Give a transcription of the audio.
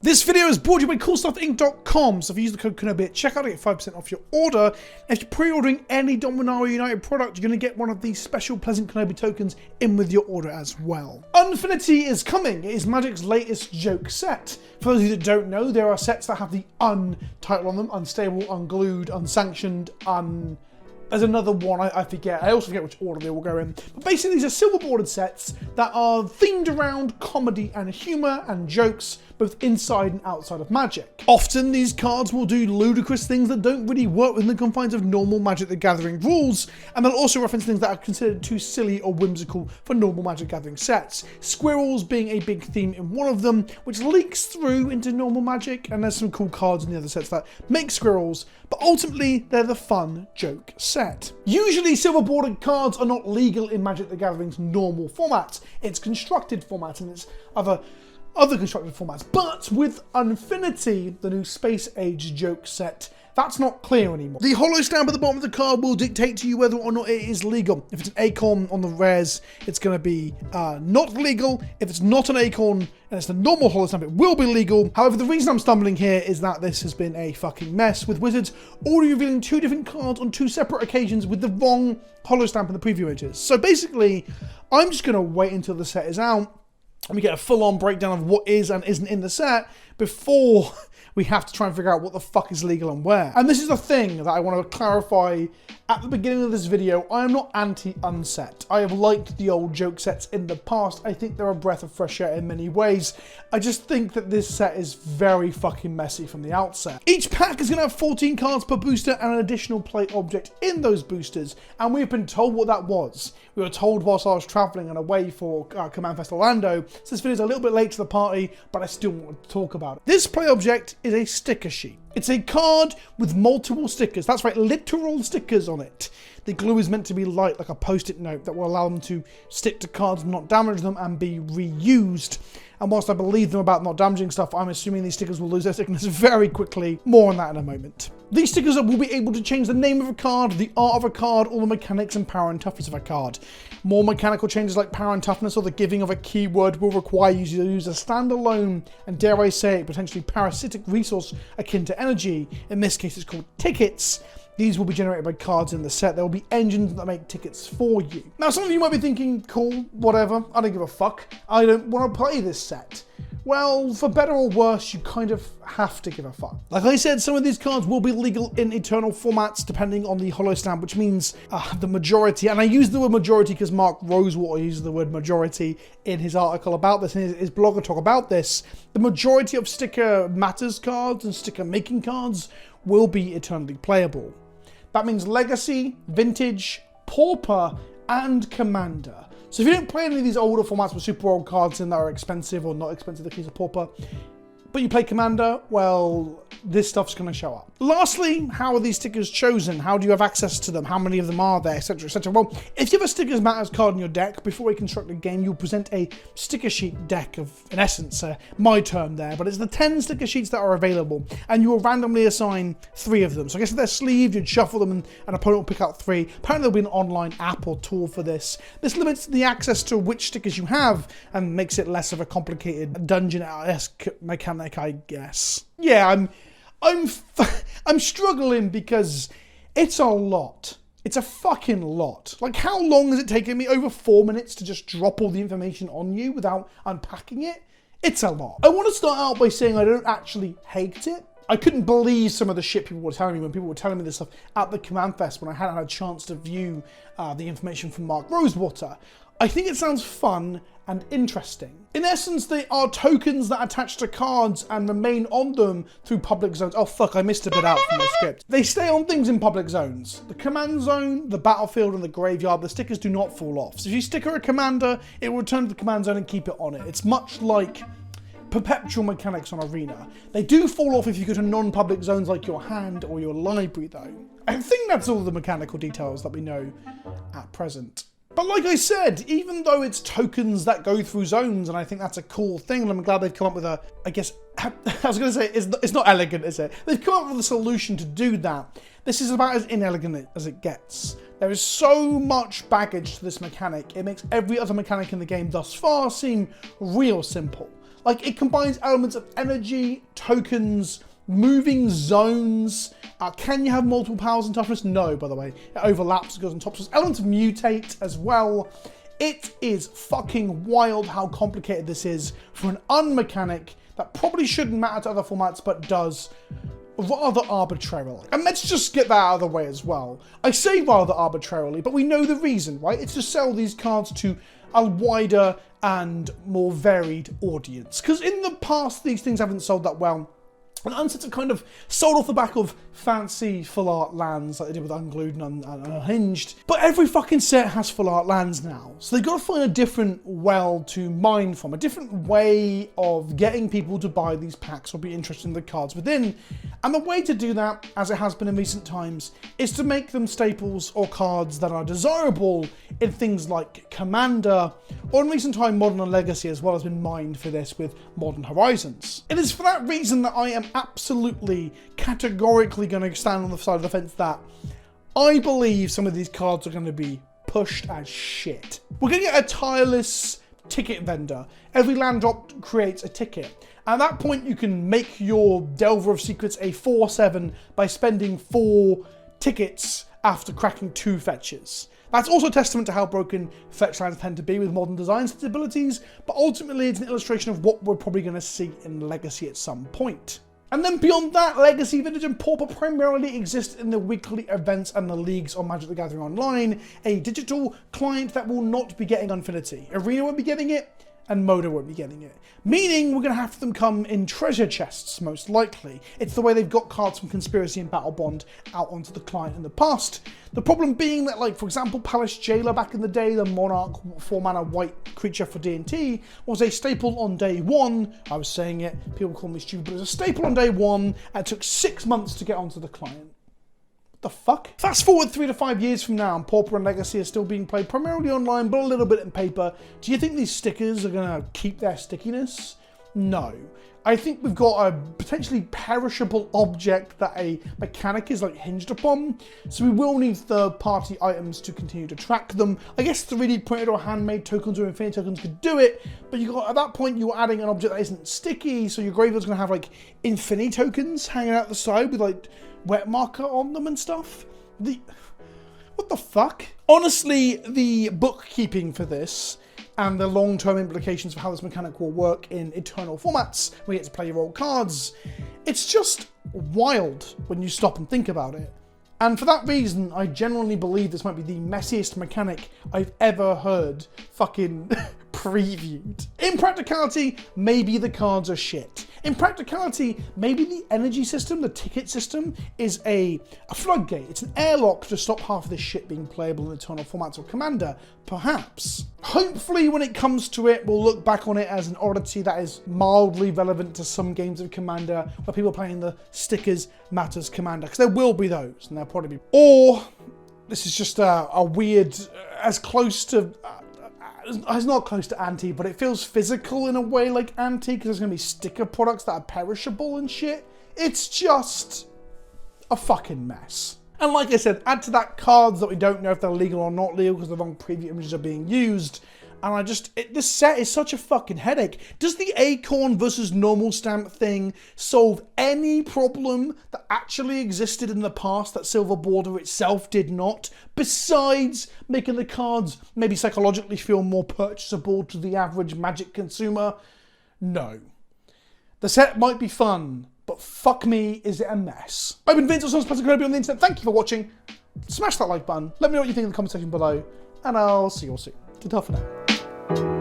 This video is brought to you by CoolStuffInc.com, so if you use the code KENOBI at checkout, you get 5% off your order. If you're pre-ordering any Dominaria United product, you're going to get one of these special Pleasant Kenobi tokens in with your order as well. Unfinity is coming. It is Magic's latest joke set. For those of you that don't know, there are sets that have the un title on them: unstable, unglued, unsanctioned, There's another one, I forget. I also forget which order they all go in. But basically, these are silver bordered sets that are themed around comedy and humour and jokes, both inside and outside of Magic. Often, these cards will do ludicrous things that don't really work within the confines of normal Magic the Gathering rules, and they'll also reference things that are considered too silly or whimsical for normal Magic Gathering sets. Squirrels being a big theme in one of them, which leaks through into normal Magic, and there's some cool cards in the other sets that make squirrels, but ultimately, they're the fun joke set. Usually, silver bordered cards are not legal in Magic the Gathering's normal format. It's constructed format, and it's other constructed formats. But with Unfinity, the new Space Age joke set, that's not clear anymore. The holo stamp at the bottom of the card will dictate to you whether or not it is legal. If it's an acorn on the rares, it's going to be not legal. If it's not an acorn and it's the normal holo stamp, it will be legal. However, the reason I'm stumbling here is that this has been a fucking mess, with Wizards already revealing two different cards on two separate occasions with the wrong holo stamp in the preview images. So basically, I'm just going to wait until the set is out and we get a full-on breakdown of what is and isn't in the set before we have to try and figure out what the fuck is legal and where. And this is the thing that I want to clarify at the beginning of this video. I am not anti-unset. I have liked the old joke sets in the past. I think they're a breath of fresh air in many ways. I just think that this set is very fucking messy from the outset. Each pack is going to have 14 cards per booster and an additional play object in those boosters. And we've been told what that was. We were told whilst I was traveling and away for Command Fest Orlando. So this video is a little bit late to the party, but I still want to talk about it. This play object is a sticker sheet. It's a card with multiple stickers. That's right, literal stickers on it. The glue is meant to be light, like a post-it note, that will allow them to stick to cards and not damage them and be reused. And whilst I believe them about not damaging stuff, I'm assuming these stickers will lose their thickness very quickly. More on that in a moment. These stickers will be able to change the name of a card, the art of a card, or the mechanics and power and toughness of a card. More mechanical changes like power and toughness or the giving of a keyword will require you to use a standalone, and dare I say it, potentially parasitic resource akin to energy. In this case, it's called tickets. These will be generated by cards in the set. There will be engines that make tickets for you. Now, some of you might be thinking, cool, whatever, I don't give a fuck. I don't want to play this set. Well, for better or worse, you kind of have to give a fuck. Like I said, some of these cards will be legal in eternal formats depending on the holo stamp, which means the majority, and I use the word majority because Mark Rosewater uses the word majority in his article about this, in his blog talk about this. The majority of sticker matters cards and sticker making cards will be eternally playable. That means Legacy, Vintage, Pauper, and Commander. So if you don't play any of these older formats with super old cards in that are expensive or not expensive, the case of Pauper, but you play Commander, well, this stuff's going to show up. Lastly, how are these stickers chosen? How do you have access to them? How many of them are there, etc., etc.? Well, if you have a Stickers Matters card in your deck, before we construct a game, you'll present a sticker sheet deck of, in essence, my term there, but it's the 10 sticker sheets that are available, and you will randomly assign 3 of them. So I guess if they're sleeved, you'd shuffle them, and an opponent will pick out 3. Apparently there'll be an online app or tool for this. This limits the access to which stickers you have, and makes it less of a complicated dungeon-esque mechanic, I guess. Yeah, I'm struggling because it's a lot. It's a fucking lot. Like, how long has it taken me? Over 4 minutes to just drop all the information on you without unpacking it? It's a lot. I want to start out by saying I don't actually hate it. I couldn't believe some of the shit people were telling me when people were telling me this stuff at the Command Fest when I hadn't had a chance to view the information from Mark Rosewater. I think it sounds fun and interesting. In essence, they are tokens that attach to cards and remain on them through public zones. Oh fuck, I missed a bit out from the script. They stay on things in public zones. The command zone, the battlefield, and the graveyard, the stickers do not fall off. So if you sticker a commander, it will return to the command zone and keep it on it. It's much like perpetual mechanics on Arena. They do fall off if you go to non-public zones like your hand or your library though. I think that's all the mechanical details that we know at present. But like I said, even though it's tokens that go through zones, and I think that's a cool thing, and I'm glad they've come up with a, I guess, I was going to say, it's not elegant, is it? They've come up with a solution to do that. This is about as inelegant as it gets. There is so much baggage to this mechanic, it makes every other mechanic in the game thus far seem real simple. Like, it combines elements of energy, tokens, moving zones. Can you have multiple powers and toughness? No, by the way. It overlaps, it goes on top. So there's elements of mutate as well. It is fucking wild how complicated this is for an unmechanic that probably shouldn't matter to other formats, but does rather arbitrarily. And let's just get that out of the way as well. I say rather arbitrarily, but we know the reason, right? It's to sell these cards to a wider and more varied audience. Because in the past, these things haven't sold that well. And Unsets have kind of sold off the back of fancy full art lands like they did with Unglued and Unhinged. But every fucking set has full art lands now. So they've got to find a different well to mine from, a different way of getting people to buy these packs or be interested in the cards within. And the way to do that, as it has been in recent times, is to make them staples or cards that are desirable in things like Commander, or in recent time Modern and Legacy as well has been mined for this with Modern Horizons. It is for that reason that I am absolutely categorically going to stand on the side of the fence that I believe some of these cards are going to be pushed as shit. We're going to get a tireless ticket vendor. Every land drop creates a ticket. At that point, you can make your Delver of Secrets a 4/7 by spending 4 tickets after cracking 2 fetches. That's also a testament to how broken fetch lands tend to be with modern design sensibilities, but ultimately it's an illustration of what we're probably going to see in Legacy at some point. And then beyond that, Legacy, Vintage, and Pauper primarily exist in the weekly events and the leagues on Magic the Gathering Online, a digital client that will not be getting Unfinity. Arena won't be getting it, and Moda won't be getting it. Meaning we're going to have them come in treasure chests, most likely. It's the way they've got cards from Conspiracy and Battle Bond out onto the client in the past. The problem being that, like, for example, Palace Jailer back in the day, the Monarch 4-mana white creature for D&T, was a staple on day 1. I was saying it, people call me stupid, but it was a staple on day 1, and it took 6 months to get onto the client. The fuck? Fast forward 3 to 5 years from now and Pauper and Legacy are still being played primarily online but a little bit in paper. Do you think these stickers are going to keep their stickiness? No. I think we've got a potentially perishable object that a mechanic is like hinged upon, so we will need third-party items to continue to track them. I guess 3D printed or handmade tokens or Infinity tokens could do it, but you got at that point you're adding an object that isn't sticky, so your graveyard's going to have like Infinity tokens hanging out the side with like wet marker on them and stuff. What the fuck? Honestly, the bookkeeping for this and the long-term implications for how this mechanic will work in eternal formats, where you get to play your old cards, it's just wild when you stop and think about it. And for that reason, I genuinely believe this might be the messiest mechanic I've ever heard fucking previewed. In practicality, maybe the cards are shit. In practicality, maybe the energy system, the ticket system, is a floodgate. It's an airlock to stop half of this shit being playable in eternal formats or Commander. Perhaps. Hopefully, when it comes to it, we'll look back on it as an oddity that is mildly relevant to some games of Commander, where people are playing the stickers matters Commander, because there will be those, and there'll probably be. Or this is just a weird, as close to. It's not close to anti, but it feels physical in a way like anti, because there's going to be sticker products that are perishable and shit. It's just a fucking mess. And like I said, add to that cards that we don't know if they're legal or not legal because the wrong preview images are being used. And this set is such a fucking headache. Does the Acorn versus normal stamp thing solve any problem that actually existed in the past that Silver Border itself did not? Besides making the cards maybe psychologically feel more purchasable to the average Magic consumer? No. The set might be fun, but fuck me, is it a mess. I've been Vince, or PleasantKenobi on the internet. Thank you for watching. Smash that like button. Let me know what you think in the comment section below. And I'll see you all soon. Ta-ta for now.